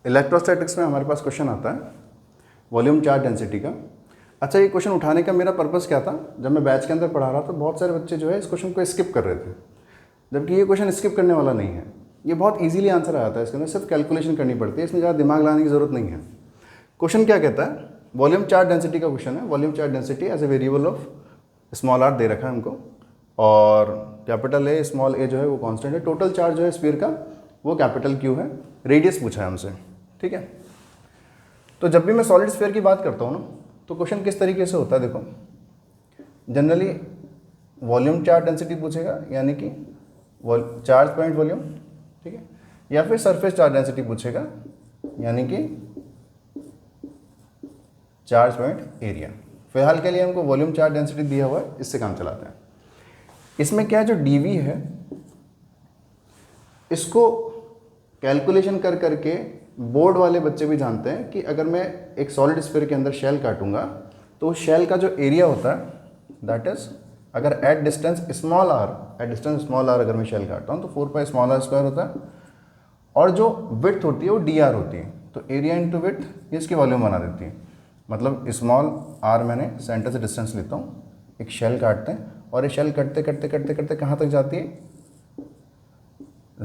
Electrostatics में हमारे पास question आता है वॉल्यूम चार्ज डेंसिटी का। अच्छा, ये क्वेश्चन उठाने का मेरा पर्पस क्या था, जब मैं बैच के अंदर पढ़ा रहा था बहुत सारे बच्चे जो है इस क्वेश्चन को स्किप कर रहे थे, जबकि ये क्वेश्चन स्किप करने वाला नहीं है। ये बहुत इजीली आंसर आता है, इसके अंदर सिर्फ कैलकुलेशन करनी पड़ती है, इसमें ज़्यादा दिमाग लगाने की ज़रूरत नहीं है। क्वेश्चन क्या कहता है, वॉल्यूम चार्ज डेंसिटी का क्वेश्चन है। Volume charge density as a variable of small R दे रखा है हमको, और कैपिटल ए स्मॉल ए जो है वो कांस्टेंट है। टोटल चार्ज जो है स्फीयर का वो कैपिटल क्यू है। रेडियस पूछा है हमसे, ठीक है। तो जब भी मैं सॉलिड स्फीयर की बात करता हूँ ना, तो क्वेश्चन किस तरीके से होता है, देखो जनरली वॉल्यूम चार्ज डेंसिटी पूछेगा, यानी कि चार्ज पॉइंट वॉल्यूम, ठीक है, या फिर सरफेस चार्ज डेंसिटी पूछेगा, यानी कि चार्ज पॉइंट एरिया। फिलहाल के लिए हमको वॉल्यूम चार्ज डेंसिटी दिया हुआ है, इससे काम चलाते हैं। इसमें क्या है, जो डीवी है इसको कैलकुलेशन कर करके बोर्ड वाले बच्चे भी जानते हैं कि अगर मैं एक सॉलिड स्फीयर के अंदर शेल काटूंगा तो उस शेल का जो एरिया होता है दैट इज, अगर एट डिस्टेंस स्मॉल आर अगर मैं शेल काटता हूँ तो 4 पाई स्मॉल आर स्क्वायर होता है, और जो विड्थ होती है वो डी आर होती है। तो एरिया इंटू विड्थ ये इसकी वॉल्यूम बना देती है। मतलब स्मॉल आर मैंने सेंटर से डिस्टेंस लेता हूँ, एक शेल काटते हैं, और ये शेल कटते कटते कटते कटते कहाँ तक जाती है,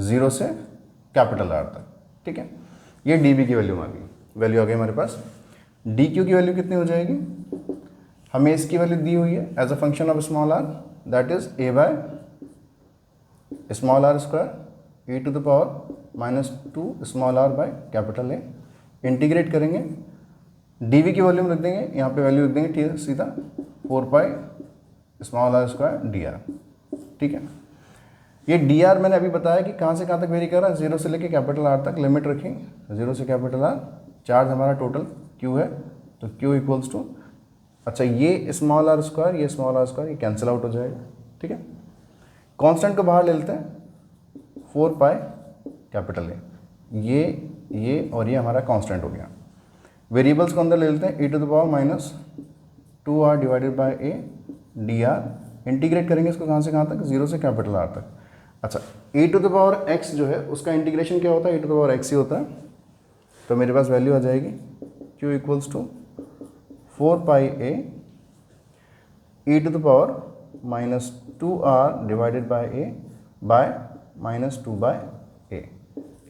0 से कैपिटल आर तक, ठीक है। ये डी बी की वैल्यू आ गई हमारे पास। डी क्यू की वैल्यू कितनी हो जाएगी, हमें इसकी वैल्यू दी हुई है as a function of small R, that is A by small R square E to the power -2 small R by capital A. Integrate करेंगे, डी वी की वॉल्यूम रख देंगे, यहाँ पे वैल्यू रख देंगे ठीक सीधा 4 pi small R square D R, ठीक है। ये डी आर मैंने अभी बताया कि कहाँ से कहाँ तक वेरी कर रहा है, 0 से लेके कैपिटल आर तक लिमिट रखी, 0 से कैपिटल आर। चार्ज हमारा टोटल क्यू है, तो क्यू इक्वल्स टू, अच्छा ये स्मॉल आर स्क्वायर ये स्मॉल आर स्क्वायर ये कैंसिल आउट हो जाएगा, ठीक है। कांस्टेंट को बाहर ले लेते हैं, 4 पाई कैपिटल ए, ये और ये हमारा कांस्टेंट हो गया। वेरिएबल्स को अंदर ले लेते हैं, e to the power -2r divided by A D R. Integrate करेंगे इसको कहाँ से कहाँ तक, 0 से कैपिटल आर तक। अच्छा, e to the power x जो है उसका इंटीग्रेशन क्या होता है, e to the power x ही होता है। तो मेरे पास वैल्यू आ जाएगी q equals to 4 pi A e to the power -2r divided by A by -2 by A.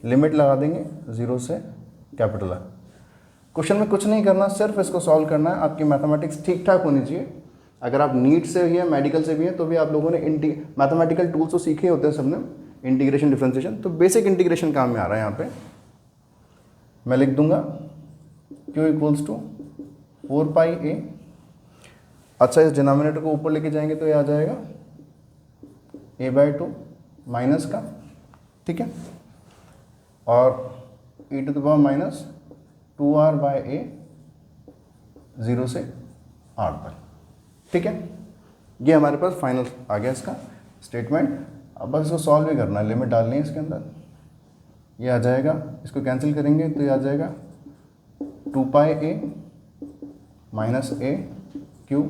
Limit लगा देंगे 0 से कैपिटल आर। क्वेश्चन में कुछ नहीं करना, सिर्फ इसको सॉल्व करना है। आपकी मैथमेटिक्स ठीक ठाक होनी चाहिए। अगर आप नीट से भी हैं, मेडिकल से भी हैं, तो भी आप लोगों ने मैथमेटिकल टूल्स तो सीखे होते हैं सबने, इंटीग्रेशन डिफरेंशिएशन, तो बेसिक इंटीग्रेशन काम में आ रहा है। यहाँ पे मैं लिख दूंगा q इक्वल्स टू 4 पाई ए। अच्छा, इस डिनोमिनेटर को ऊपर लेके जाएंगे तो ये आ जाएगा a/2 माइनस का, ठीक है, और e to the power -2r by A 0 से r तक, ठीक है। ये हमारे पास फाइनल आ गया इसका स्टेटमेंट। अब बस इसको सॉल्व ही करना है, लिमिट डालनी है इसके अंदर। ये आ जाएगा, इसको कैंसिल करेंगे तो ये आ जाएगा 2 पाई ए माइनस ए क्यू,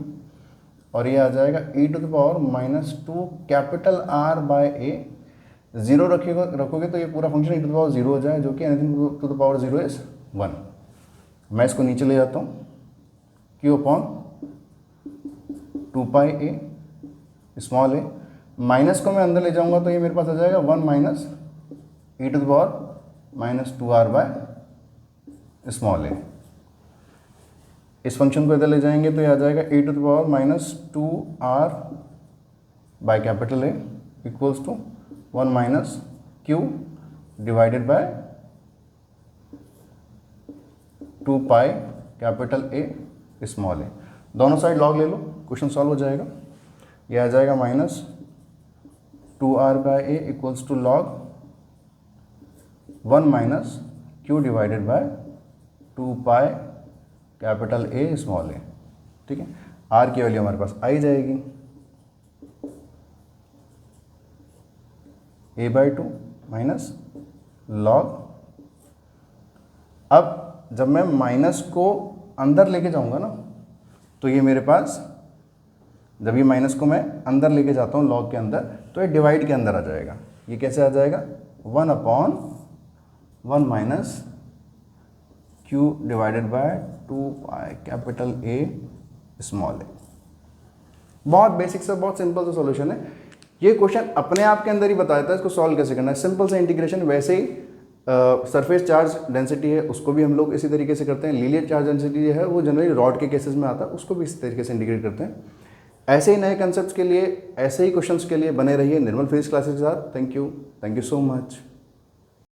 और ये आ जाएगा e to the power -2 capital R by A. 0 रखोगे तो ये पूरा function e to the power 0 हो जाए, जो कि anything to the power 0 is 1। मैं इसको नीचे ले जाता हूँ, q upon 2 pi A small A, minus को मैं अंदर ले जाऊंगा तो ये मेरे पास आ जाएगा 1 minus e to the power -2r by small A. इस फंक्शन को इधर ले जाएंगे तो ये आ जाएगा e to the power -2r by capital A equals to 1 minus q divided by 2 pi capital A small A. दोनों साइड लॉग ले लो, क्वेश्चन सॉल्व हो जाएगा। ये आ जाएगा -2r by A equals to log 1 minus q divided by 2 pi capital A small A, ठीक है। r की वैल्यू हमारे पास आई जाएगी a/2 माइनस लॉग। अब जब मैं माइनस को अंदर लेके जाऊंगा ना, तो ये मेरे पास, जब ये माइनस को मैं अंदर लेके जाता हूँ लॉग के अंदर, तो ये डिवाइड के अंदर आ जाएगा। ये कैसे आ जाएगा, 1 upon 1 minus Q divided by 2 pi capital A small a। बहुत बेसिक सा, बहुत सिंपल सा सॉल्यूशन है। ये क्वेश्चन अपने आप के अंदर ही बता देता है इसको सॉल्व कैसे करना है। सिंपल सा इंटीग्रेशन। वैसे ही सरफेस चार्ज डेंसिटी है उसको भी हम लोग इसी तरीके से करते हैं। लीनियर चार्ज डेंसिटी जो है वो जनरली रॉड के केसेस में आता है, उसको भी इस तरीके से इंटीग्रेट करते हैं। ऐसे ही नए कंसेप्ट के लिए, ऐसे ही क्वेश्चंस के लिए बने रहिए निर्मल फिजिक्स क्लासेस के साथ। Thank you so much.